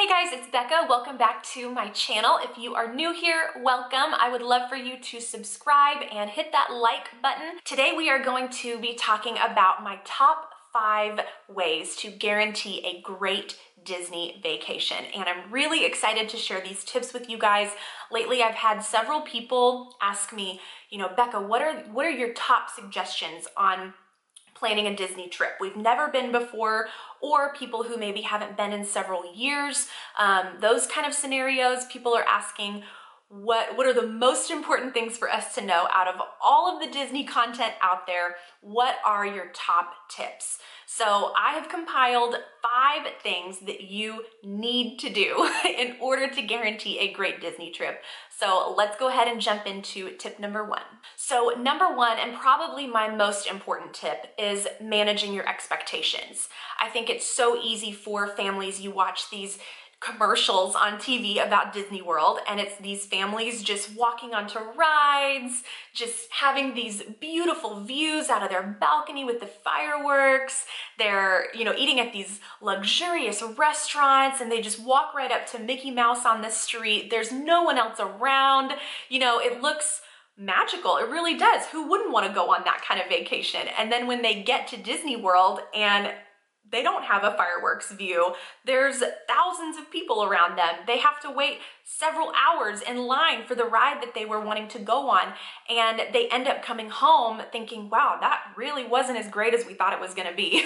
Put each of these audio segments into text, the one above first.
Hey guys, it's Becca. Welcome back to my channel. If you are new here, welcome. I would love for you to subscribe and hit that like button. Today we are going to be talking about my top 5 ways to guarantee a great Disney vacation. And I'm really excited to share these tips with you guys. Lately, I've had several people ask me, Becca, what are your top suggestions on planning a Disney trip? We've never been before, or people who maybe haven't been in several years. Those kind of scenarios, people are asking, what are the most important things for us to know out of all of the Disney content out there? What are your top tips? So I have compiled 5 things that you need to do in order to guarantee a great Disney trip. So let's go ahead and jump into tip number 1. So number 1, and probably my most important tip, is managing your expectations. I think it's so easy for families. You watch these commercials on TV about Disney World, and it's these families just walking onto rides, just having these beautiful views out of their balcony with the fireworks. They're, eating at these luxurious restaurants, and they just walk right up to Mickey Mouse on the street. There's no one else around. It looks magical. It really does. Who wouldn't want to go on that kind of vacation? And then when they get to Disney World and they don't have a fireworks view, there's thousands of people around them. They have to wait several hours in line for the ride that they were wanting to go on. And they end up coming home thinking, wow, that really wasn't as great as we thought it was going to be.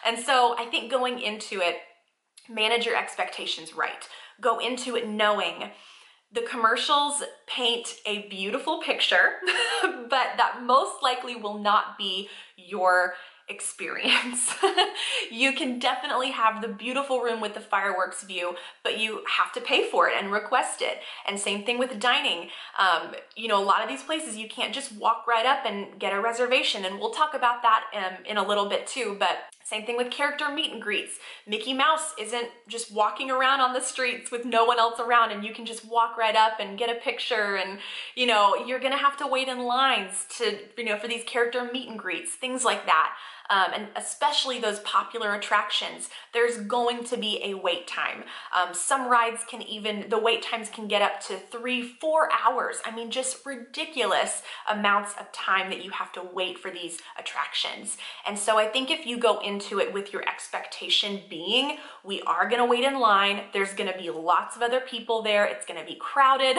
And so I think going into it, manage your expectations right. Go into it knowing the commercials paint a beautiful picture, but that most likely will not be your experience. You can definitely have the beautiful room with the fireworks view, but you have to pay for it and request it. And same thing with dining. A lot of these places you can't just walk right up and get a reservation, and we'll talk about that in a little bit too. But same thing with character meet and greets. Mickey Mouse isn't just walking around on the streets with no one else around, and you can just walk right up and get a picture. And you're gonna have to wait in lines to for these character meet and greets, things like that. And especially those popular attractions, there's going to be a wait time. Some rides the wait times can get up to 3-4 hours. I mean, just ridiculous amounts of time that you have to wait for these attractions. And so I think if you go into it with your expectation being, we are gonna wait in line, there's gonna be lots of other people there, it's gonna be crowded,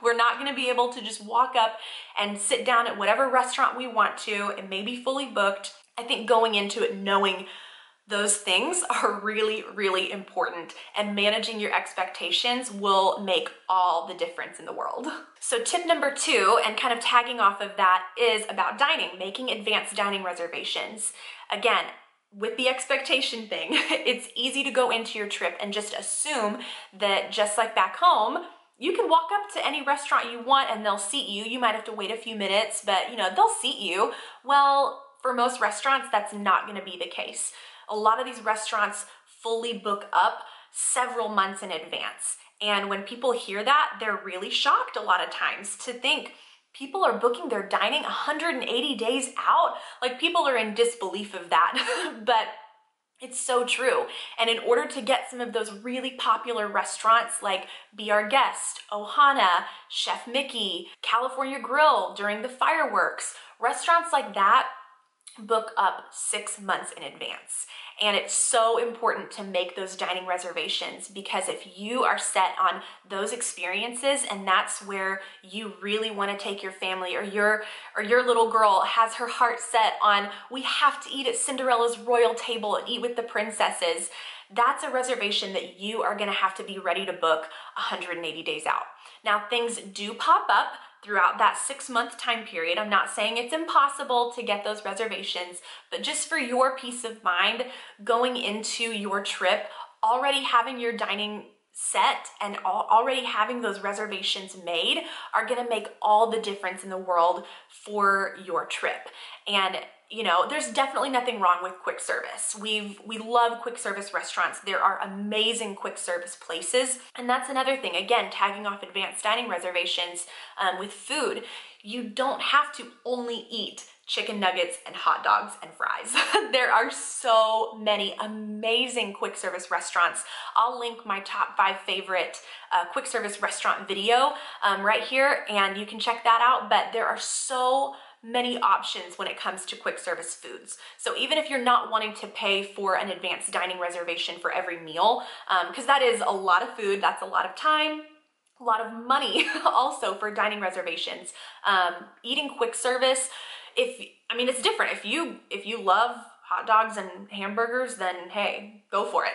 we're not gonna be able to just walk up and sit down at whatever restaurant we want to, it may be fully booked. I think going into it knowing those things are really, really important, and managing your expectations will make all the difference in the world. So tip number 2, and kind of tagging off of that, is about dining, making advanced dining reservations. Again, with the expectation thing, it's easy to go into your trip and just assume that just like back home, you can walk up to any restaurant you want and they'll seat you. You might have to wait a few minutes, but they'll seat you. Well, for most restaurants, that's not going to be the case. A lot of these restaurants fully book up several months in advance. And when people hear that, they're really shocked a lot of times to think people are booking their dining 180 days out. Like, people are in disbelief of that, but it's so true. And in order to get some of those really popular restaurants like Be Our Guest, Ohana, Chef Mickey, California Grill during the fireworks, restaurants like that book up 6 months in advance. And it's so important to make those dining reservations, because if you are set on those experiences and that's where you really want to take your family, or your little girl has her heart set on, we have to eat at Cinderella's royal table and eat with the princesses, that's a reservation that you are going to have to be ready to book 180 days out. Now, things do pop up throughout that 6-month time period. I'm not saying it's impossible to get those reservations, but just for your peace of mind, going into your trip, already having your dining set and already having those reservations made are gonna make all the difference in the world for your trip. And there's definitely nothing wrong with quick service. We love quick service restaurants. There are amazing quick service places. And that's another thing, again, tagging off advanced dining reservations with food. You don't have to only eat chicken nuggets, and hot dogs and fries. There are so many amazing quick service restaurants. I'll link my top 5 favorite quick service restaurant video right here, and you can check that out. But there are so many options when it comes to quick service foods. So even if you're not wanting to pay for an advanced dining reservation for every meal, because that is a lot of food, that's a lot of time, a lot of money also for dining reservations. Eating quick service, it's different. If you love hot dogs and hamburgers, then hey, go for it.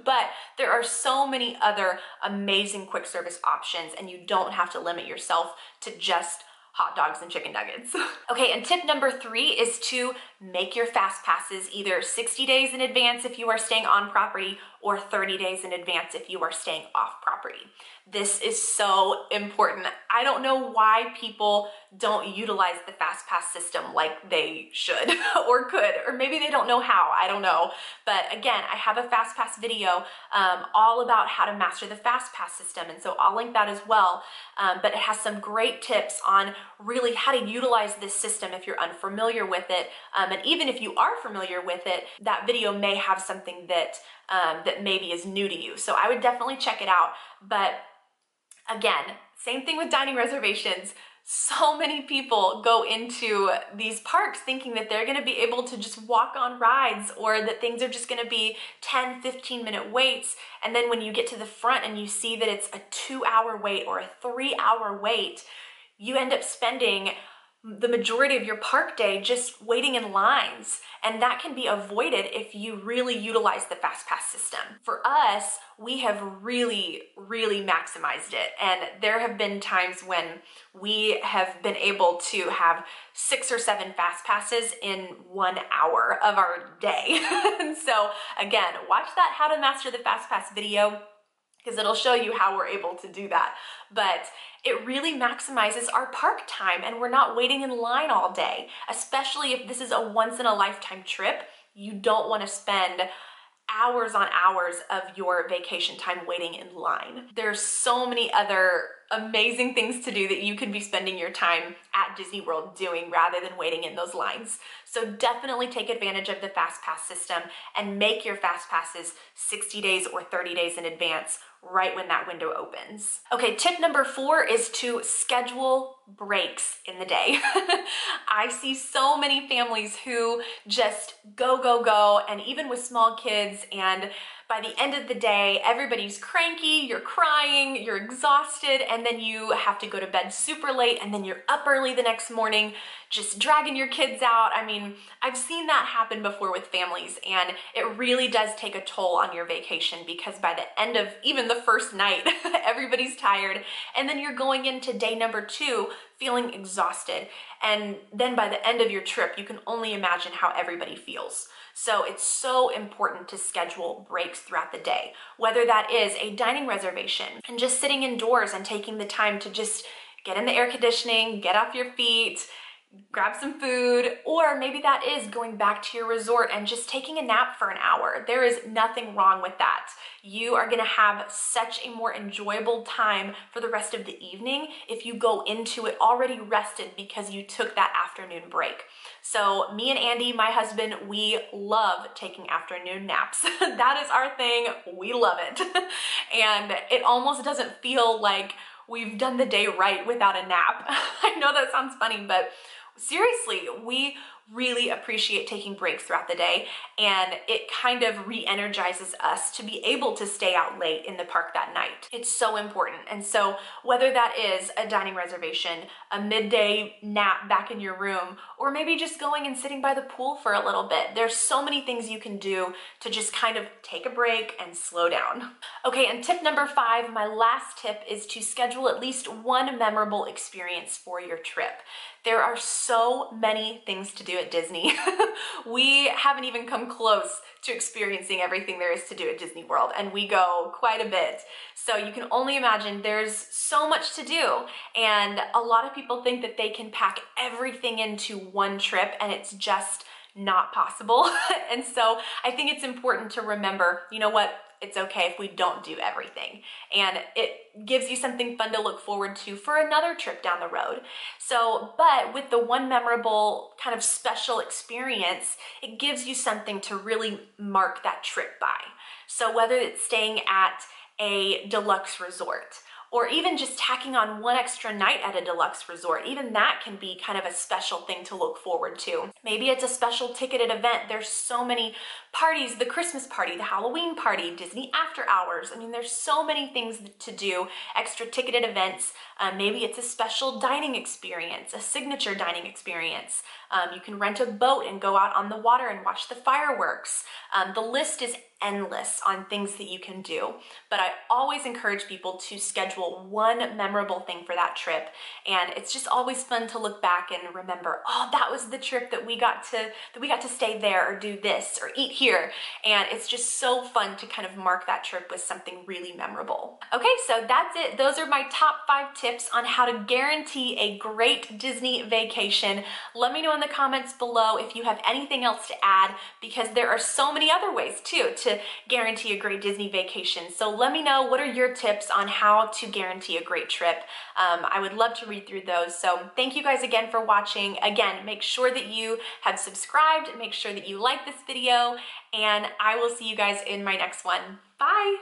But there are so many other amazing quick service options, and you don't have to limit yourself to just hot dogs and chicken nuggets. Okay, and tip number 3 is to make your fast passes either 60 days in advance if you are staying on property, or 30 days in advance if you are staying off property. This is so important. I don't know why people don't utilize the fast pass system like they should or could, or maybe they don't know how, I don't know. But again, I have a fast pass video all about how to master the fast pass system, and so I'll link that as well. But it has some great tips on really how to utilize this system if you're unfamiliar with it. And even if you are familiar with it, that video may have something that that maybe is new to you. So I would definitely check it out. But again, same thing with dining reservations. So many people go into these parks thinking that they're gonna be able to just walk on rides, or that things are just gonna be 10, 15-minute waits. And then when you get to the front and you see that it's a 2-hour wait or a 3-hour wait, you end up spending the majority of your park day just waiting in lines. And that can be avoided if you really utilize the fast pass system. For us, we have really maximized it. And there have been times when we have been able to have 6 or 7 fast passes in 1 hour of our day. And so again, watch that How to Master the Fast Pass video, because it'll show you how we're able to do that. But it really maximizes our park time, and we're not waiting in line all day, especially if this is a once-in-a-lifetime trip. You don't want to spend hours on hours of your vacation time waiting in line. There's so many other amazing things to do that you could be spending your time at Disney World doing rather than waiting in those lines. So definitely take advantage of the fast pass system and make your fast passes 60 days or 30 days in advance, right when that window opens. Okay, tip number 4 is to schedule breaks in the day. I see so many families who just go, and even with small kids, and by the end of the day, everybody's cranky, you're crying, you're exhausted, and then you have to go to bed super late, and then you're up early the next morning, just dragging your kids out. I mean, I've seen that happen before with families, and it really does take a toll on your vacation, because by the end of even the first night, everybody's tired, and then you're going into day number 2 feeling exhausted. And then by the end of your trip, you can only imagine how everybody feels. So it's so important to schedule breaks throughout the day, whether that is a dining reservation and just sitting indoors and taking the time to just get in the air conditioning, get off your feet, grab some food, or maybe that is going back to your resort and just taking a nap for an hour. There is nothing wrong with that. You are gonna have such a more enjoyable time for the rest of the evening if you go into it already rested because you took that afternoon break. So me and Andy, my husband, we love taking afternoon naps. That is our thing, we love it. And it almost doesn't feel like we've done the day right without a nap. I know that sounds funny, but seriously, we really appreciate taking breaks throughout the day, and it kind of re-energizes us to be able to stay out late in the park that night. It's so important. And so whether that is a dining reservation, a midday nap back in your room, or maybe just going and sitting by the pool for a little bit, there's so many things you can do to just kind of take a break and slow down. Okay, and tip number 5, my last tip, is to schedule at least one memorable experience for your trip. There are so many things to do at Disney. We haven't even come close to experiencing everything there is to do at Disney World, and we go quite a bit. So you can only imagine there's so much to do, and a lot of people think that they can pack everything into one trip, and it's just not possible. And so I think it's important to remember, you know what, it's okay if we don't do everything. And it gives you something fun to look forward to for another trip down the road. So, but with the one memorable kind of special experience, it gives you something to really mark that trip by. So whether it's staying at a deluxe resort, or even just tacking on one extra night at a deluxe resort, even that can be kind of a special thing to look forward to. Maybe it's a special ticketed event. There's so many parties, the Christmas party, the Halloween party, Disney after hours. I mean, there's so many things to do, extra ticketed events. Maybe it's a special dining experience, a signature dining experience. You can rent a boat and go out on the water and watch the fireworks. The list is endless on things that you can do, but I always encourage people to schedule one memorable thing for that trip. And it's just always fun to look back and remember, oh, that was the trip that we got to stay there or do this or eat here. And it's just so fun to kind of mark that trip with something really memorable. Okay, so that's it. Those are my top 5 tips on how to guarantee a great Disney vacation. Let me know in the comments below if you have anything else to add, because there are so many other ways too to guarantee a great Disney vacation. So let me know, what are your tips on how to guarantee a great trip? I would love to read through those. So thank you guys again for watching. Again, make sure that you have subscribed, make sure that you like this video, and I will see you guys in my next one. Bye!